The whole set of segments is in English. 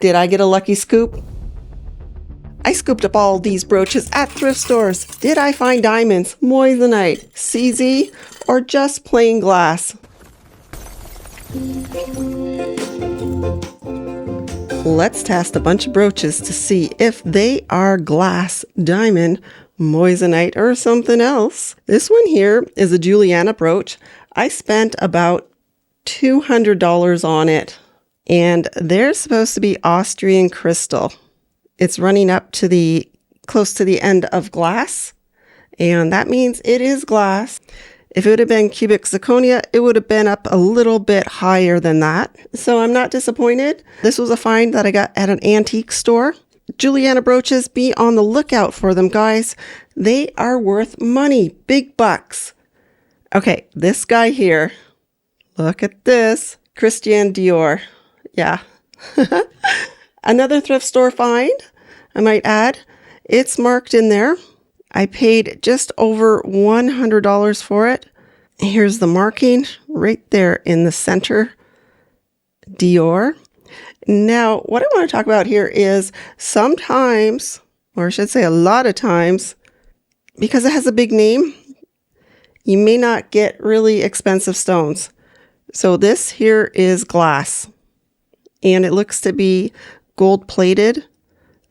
Did I get a lucky scoop? I scooped up all these brooches at thrift stores. Did I find diamonds, moissanite, CZ, or just plain glass? Let's test a bunch of brooches to see if they are glass, diamond, moissanite, or something else. This one here is a Juliana brooch. I spent about $200 on it, and they're supposed to be Austrian crystal. It's running up to close to the end of glass, and that means it is glass. If it would have been cubic zirconia, it would have been up a little bit higher than that. So I'm not disappointed. This was a find that I got at an antique store. Juliana brooches, be on the lookout for them, guys. They are worth money, big bucks. Okay, this guy here. Look at this. Christian Dior. Yeah. Another thrift store find, I might add. It's marked in there. I paid just over $100 for it. Here's the marking right there in the center. Dior. Now, what I want to talk about here is sometimes, or I should say a lot of times, because it has a big name, you may not get really expensive stones. So this here is glass, and it looks to be gold plated.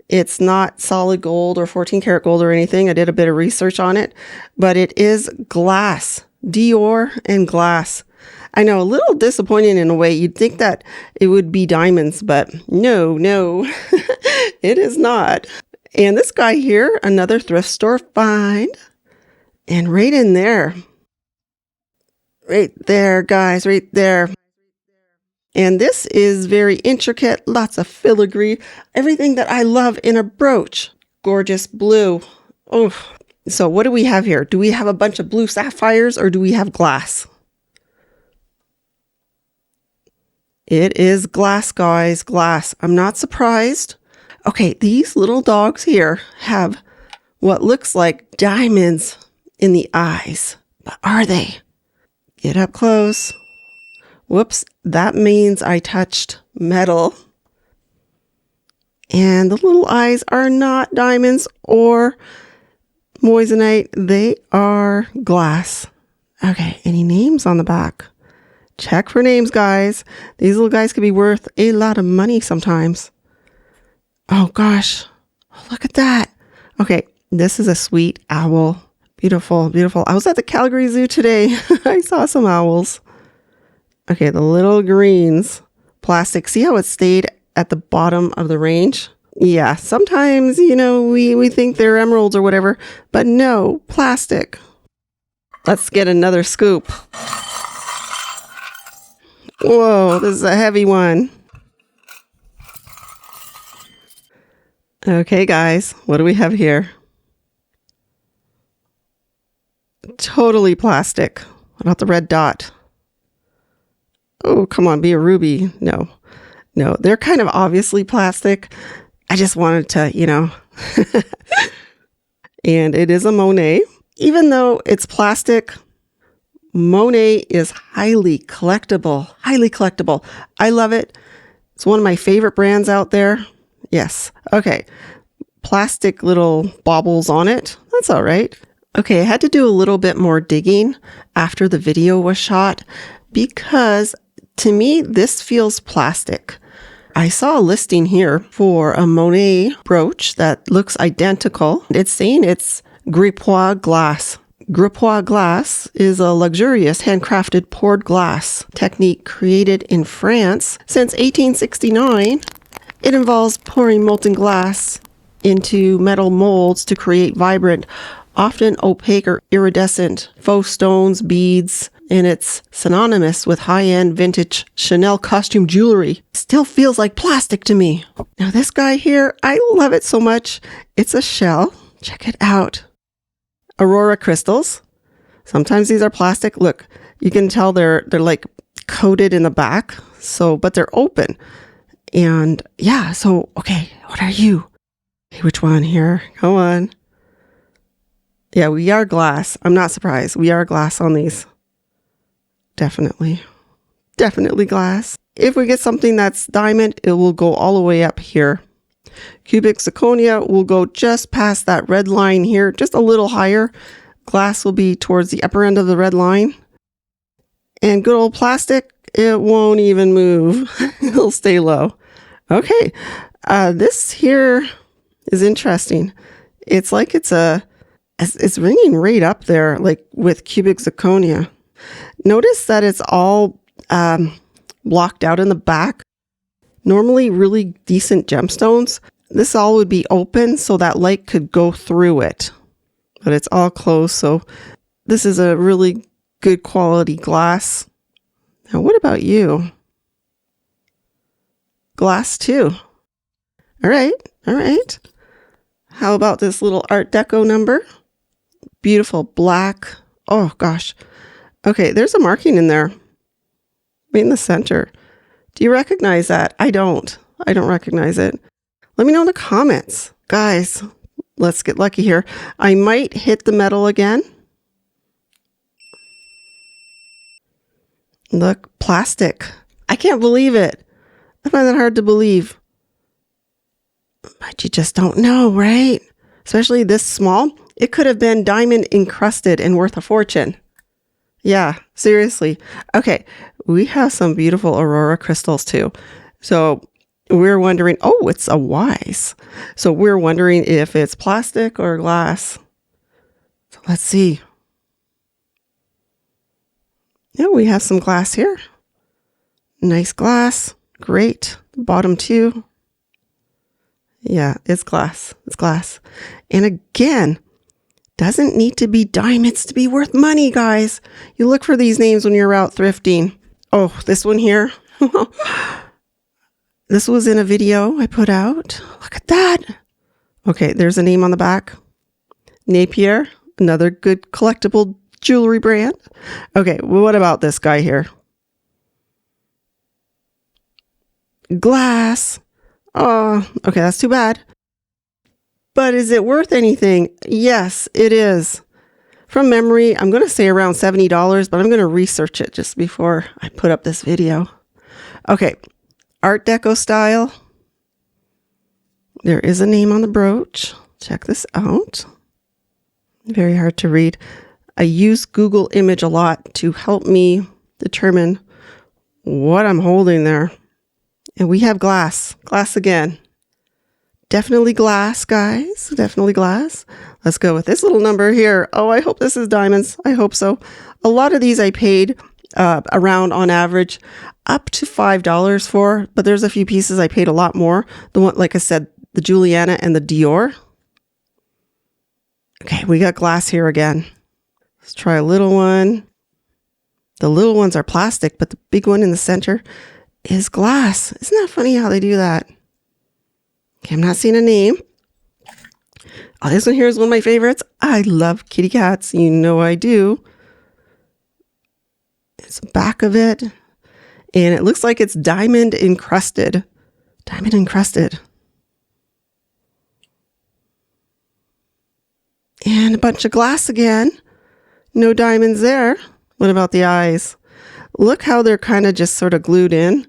It's not solid gold or 14 karat gold or anything. I did a bit of research on it, but it is glass, Dior and glass. I know, a little disappointing in a way. You'd think that it would be diamonds, but no, it is not. And this guy here, another thrift store find, and right in there, right there, guys, right there. And this is very intricate, lots of filigree, everything that I love in a brooch. Gorgeous blue. Oh, so what do we have here? Do we have a bunch of blue sapphires or do we have glass? It is glass, guys, glass. I'm not surprised. Okay, these little dogs here have what looks like diamonds in the eyes. But are they? Get up close. Whoops, that means I touched metal. And the little eyes are not diamonds or moissanite. They are glass. Okay, any names on the back? Check for names, guys. These little guys could be worth a lot of money sometimes. Oh, gosh. Look at that. Okay, this is a sweet owl. Beautiful, beautiful. I was at the Calgary Zoo today. I saw some owls. Okay, the little greens, plastic. See how it stayed at the bottom of the range? Yeah, sometimes, we think they're emeralds or whatever, but no, plastic. Let's get another scoop. Whoa, this is a heavy one. Okay, guys, what do we have here? Totally plastic. What about the red dot? Oh, come on, be a ruby. No, they're kind of obviously plastic. I just wanted to, And it is a Monet. Even though it's plastic, Monet is highly collectible. I love it. It's one of my favorite brands out there. Yes. Okay. Plastic little baubles on it. That's all right. Okay, I had to do a little bit more digging after the video was shot because to me, this feels plastic. I saw a listing here for a Monet brooch that looks identical. It's saying it's Gripoix glass. Gripoix glass is a luxurious handcrafted poured glass technique created in France since 1869. It involves pouring molten glass into metal molds to create vibrant, often opaque or iridescent faux stones, beads, and it's synonymous with high-end vintage Chanel costume jewelry. Still feels like plastic to me. Now this guy here, I love it so much. It's a shell. Check it out. Aurora crystals. Sometimes these are plastic. Look, you can tell they're like coated in the back. But they're open. And yeah, so okay, what are you? Okay, which one here? Come on. Yeah, we are glass. I'm not surprised. We are glass on these. Definitely glass. if we get something that's diamond, it will go all the way up here. Cubic zirconia will go just past that red line here, just a little higher. Glass will be towards the upper end of the red line. And good old plastic, it won't even move. It'll stay low. Okay, this here is interesting. It's like it's ringing right up there, like with cubic zirconia. Notice that it's all blocked out in the back. Normally really decent gemstones, this all would be open so that light could go through it. But it's all closed, so this is a really good quality glass. Now what about you? Glass too. All right. How about this little Art Deco number? Beautiful black. Oh gosh. Okay, there's a marking in there. Right in the center. Do you recognize that? I don't recognize it. Let me know in the comments. Guys, let's get lucky here. I might hit the metal again. Look, plastic. I can't believe it. I find that hard to believe. But you just don't know, right? Especially this small. It could have been diamond encrusted and worth a fortune. Yeah, seriously. Okay, we have some beautiful Aurora crystals too. So we're wondering, oh, it's a Wise. So we're wondering if it's plastic or glass. So let's see. Yeah, we have some glass here. Nice glass. Great. Bottom too. Yeah, it's glass. It's glass. And again, doesn't need to be diamonds to be worth money, guys. You look for these names when you're out thrifting. Oh, this one here. This was in a video I put out. Look at that. Okay, there's a name on the back. Napier, another good collectible jewelry brand. Okay, well, what about this guy here? Glass. Oh, okay, that's too bad. But is it worth anything? Yes, it is. From memory, I'm going to say around $70, but I'm going to research it just before I put up this video. Okay, Art Deco style. There is a name on the brooch. Check this out. Very hard to read. I use Google Image a lot to help me determine what I'm holding there. And we have glass. Glass again. Definitely glass, guys. Definitely glass. Let's go with this little number here. Oh, I hope this is diamonds. I hope so. A lot of these I paid around, on average, up to $5 for. But there's a few pieces I paid a lot more. The one, like I said, the Juliana and the Dior. Okay, we got glass here again. Let's try a little one. The little ones are plastic, but the big one in the center is glass. Isn't that funny how they do that? Okay, I'm not seeing a name. Oh, this one here is one of my favorites. I love kitty cats. You know I do. It's the back of it. And it looks like it's diamond encrusted. Diamond encrusted. And a bunch of glass again. No diamonds there. What about the eyes? Look how they're kind of just sort of glued in.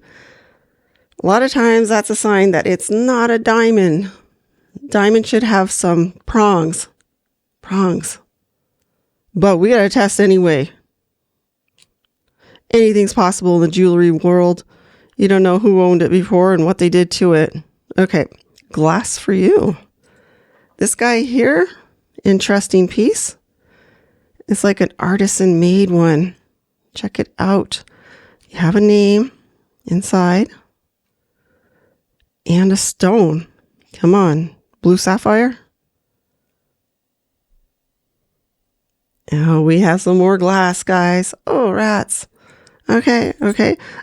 A lot of times that's a sign that it's not a diamond. Diamond should have some prongs. But we got to test anyway. Anything's possible in the jewelry world. You don't know who owned it before and what they did to it. Okay, glass for you. This guy here, interesting piece. It's like an artisan made one. Check it out. You have a name inside. And a stone. Come on. Blue sapphire. Oh, we have some more glass, guys. Oh, rats. Okay.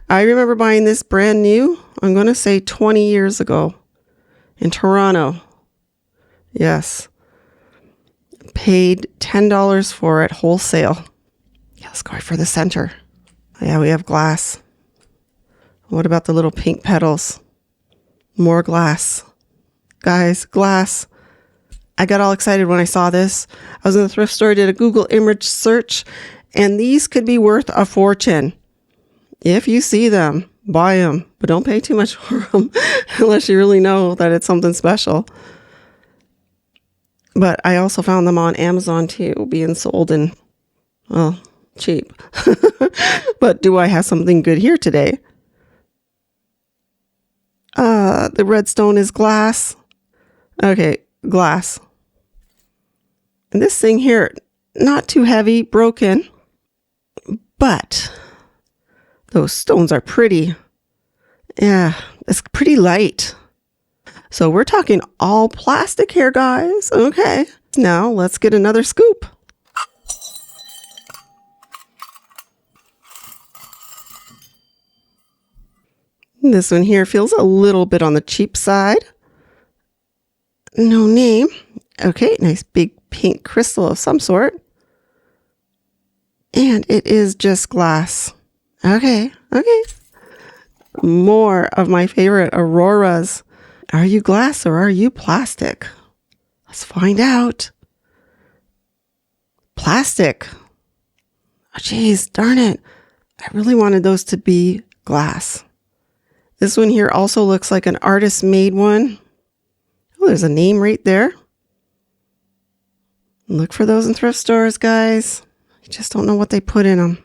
I remember buying this brand new, I'm going to say 20 years ago in Toronto. Yes. Paid $10 for it wholesale. Yeah, let's go right for the center. Yeah, we have glass. What about the little pink petals? More glass. Guys, glass. I got all excited when I saw this. I was in the thrift store, did a Google image search, and these could be worth a fortune if you see them. buy them, but don't pay too much for them unless you really know that it's something special. But I also found them on Amazon too, being sold and, well, cheap. But do I have something good here today? The red stone is glass. Okay, glass. And this thing here, not too heavy, broken, but those stones are pretty. Yeah, it's pretty light. So we're talking all plastic here, guys. Okay, now let's get another scoop. This one here feels a little bit on the cheap side. No name. Okay, nice big pink crystal of some sort. And it is just glass. Okay. More of my favorite auroras. Are you glass or are you plastic? Let's find out. Plastic. Oh, geez, darn it. I really wanted those to be glass. This one here also looks like an artist made one. Oh, there's a name right there. Look for those in thrift stores, guys. You just don't know what they put in them.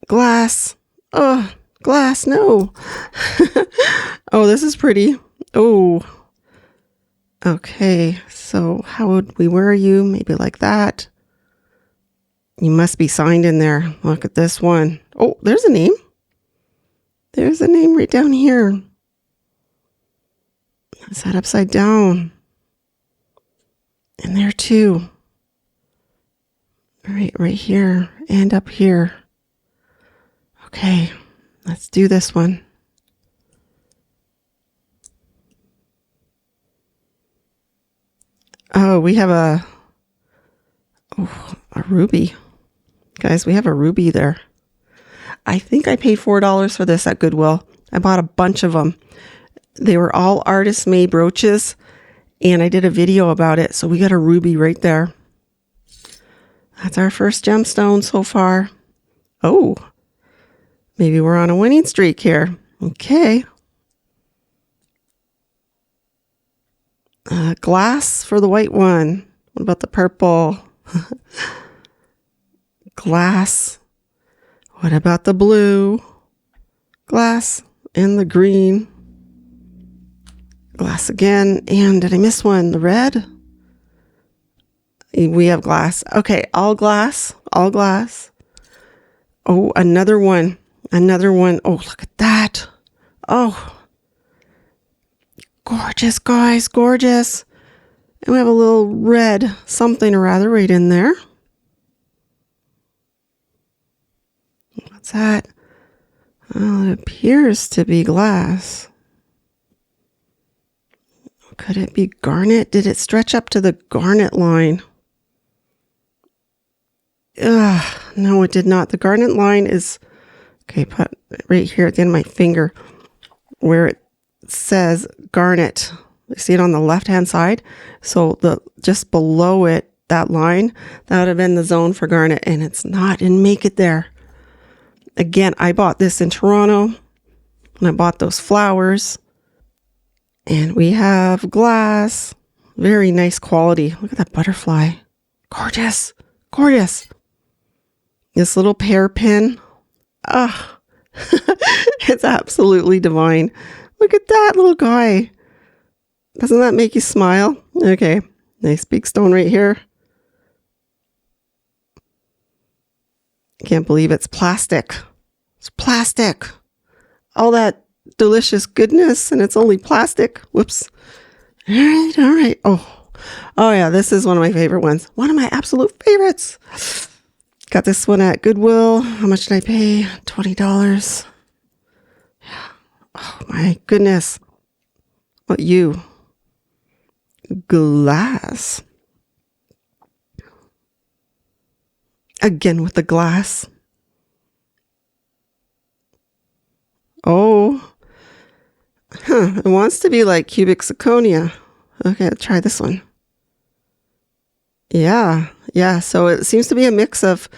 Glass. Oh, glass, no. Oh, this is pretty. Oh. Okay, so how would we wear you? Maybe like that. You must be signed in there. Look at this one. Oh, there's a name. There's a name right down here. Is that upside down? And there too. Right here and up here. Okay, let's do this one. Oh, we have a ruby. Guys, we have a ruby there. I think I paid $4 for this at Goodwill. I bought a bunch of them. They were all artist-made brooches, and I did a video about it, so we got a ruby right there. That's our first gemstone so far. Oh, maybe we're on a winning streak here. Okay. Glass for the white one. What about the purple? Glass. What about the blue? Glass and the green. Glass again. And did I miss one? The red? We have glass. Okay, all glass. All glass. Oh, another one. Another one. Oh, look at that. Oh. Gorgeous, guys. Gorgeous. And we have a little red something or other right in there. What's that? Oh, it appears to be glass. Could it be garnet? Did it stretch up to the garnet line? No, it did not. The garnet line is, okay, put right here at the end of my finger where it says garnet. You see it on the left-hand side? So just below it, that line, that would have been the zone for garnet, and it's not. Didn't make it there. Again, I bought this in Toronto, and I bought those flowers. And we have glass. Very nice quality. Look at that butterfly. Gorgeous. Gorgeous. This little pear pin. Ah, it's absolutely divine. Look at that little guy. Doesn't that make you smile? Okay. Nice big stone right here. Can't believe it's plastic. It's plastic. All that delicious goodness, and it's only plastic. Whoops. All right. Oh yeah, this is one of my favorite ones. One of my absolute favorites. Got this one at Goodwill. How much did I pay? $20. Yeah. Oh my goodness. What you? Glass. Again with the glass. Oh. It wants to be like cubic zirconia. Okay, let's try this one. Yeah. So it seems to be a mix of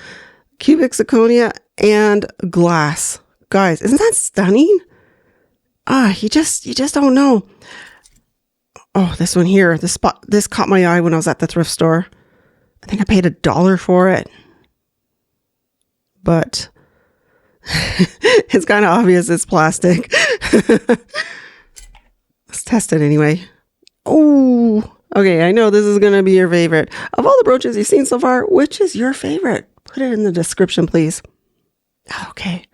cubic zirconia and glass. Guys, isn't that stunning? You just don't know. Oh, this one here, this caught my eye when I was at the thrift store. I think I paid $1 for it. But it's kind of obvious it's plastic. Let's test it anyway. Oh, okay. I know this is going to be your favorite. Of all the brooches you've seen so far, which is your favorite? Put it in the description, please. Okay.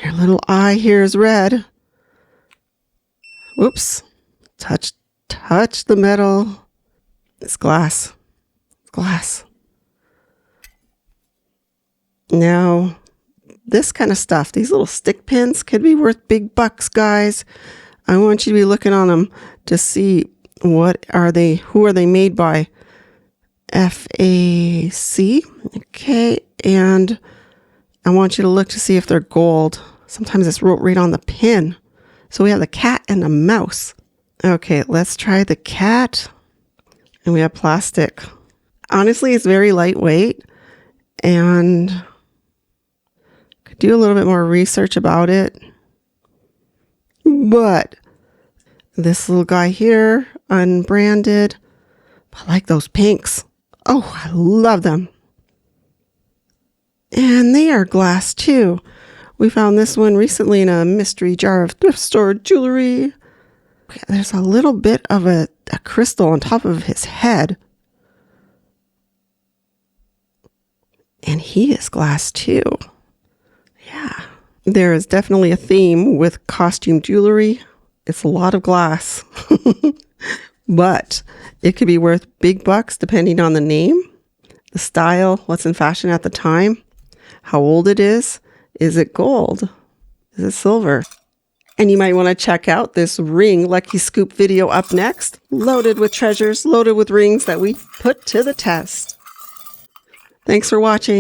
Your little eye here is red. Whoops. Touch the metal. It's glass. Glass. Now, this kind of stuff, these little stick pins could be worth big bucks, guys. I want you to be looking on them to see who are they made by. FAC. Okay, and I want you to look to see if they're gold. Sometimes it's wrote right on the pin. So we have the cat and the mouse. Okay, let's try the cat. And we have plastic. Honestly, it's very lightweight, and could do a little bit more research about it. But this little guy here, unbranded. I like those pinks. Oh, I love them. And they are glass too. We found this one recently in a mystery jar of thrift store jewelry. There's a little bit of a crystal on top of his head. And he is glass too. Yeah. There is definitely a theme with costume jewelry. It's a lot of glass. But it could be worth big bucks depending on the name, the style, what's in fashion at the time, how old it is. Is it gold? Is it silver? And you might want to check out this ring Lucky Scoop video up next, loaded with treasures, loaded with rings that we put to the test. Thanks for watching.